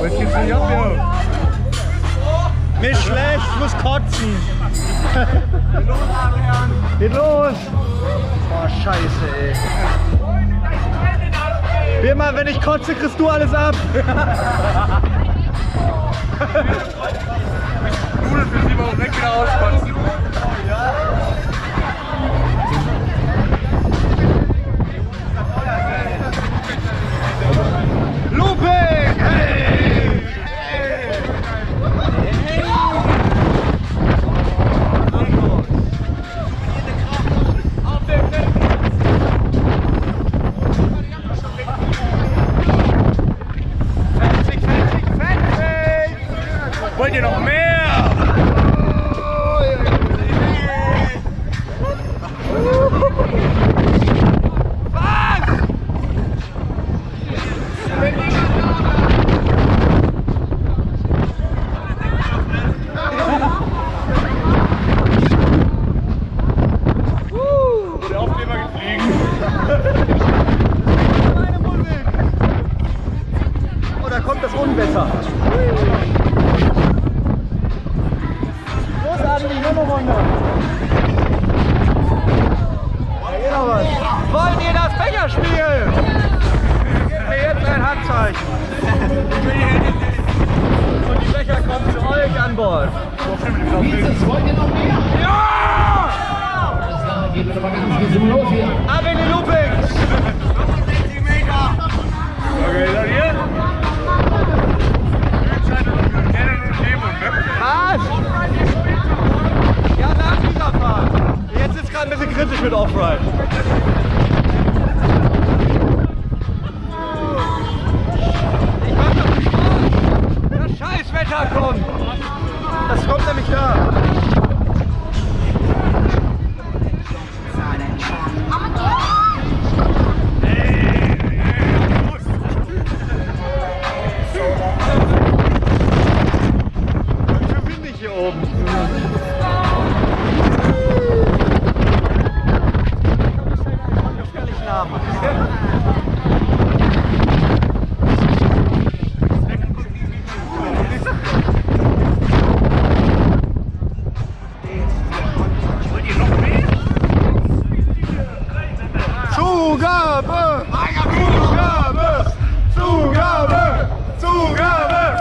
Jetzt geht's nicht ab, ja. Mir ist schlecht, ich muss kotzen. Geht los! Boah, scheiße, ey. Wie immer, wenn ich kotze, kriegst du alles ab. Nudeln für sie mal direkt wieder auskotzen. Looping! Hey! Wollt ihr noch mehr? Der Aufkleber gefliegen. Meine Musik! Oh, da kommt das Unwetter. Nur eine Runde. Da geht noch was. Wollt ihr das Becherspiel? Gebt mir jetzt ein Handzeichen. Und die Becher kommen zu euch an Bord. Wollt ihr noch mehr? Ja! Alles klar, geht wieder mal ganz bisschen los hier. Ab in die Loopings! 65 Meter! Okay, dann hier. Was? Ja, nach dieser Fahrt. Jetzt ist es gerade ein bisschen kritisch mit Offride. Ich mach doch nicht Spaß. Das Scheißwetter kommt. Das kommt nämlich da. Hier oben. Gefährlichen Namen. Wollt ihr noch mehr? Zugabe! Zugabe! Zugabe! Zugabe!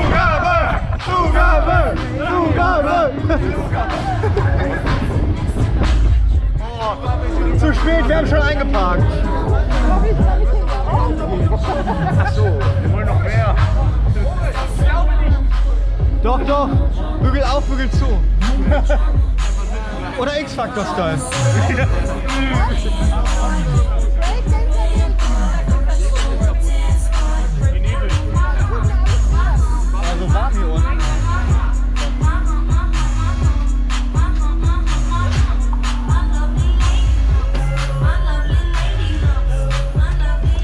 Zugabe! Zugabe! Zugabe! Zu spät, wir haben schon eingeparkt. Achso, wir wollen noch mehr. Doch, doch. Bügel auf, Bügel zu. Oder X-Factor-Style.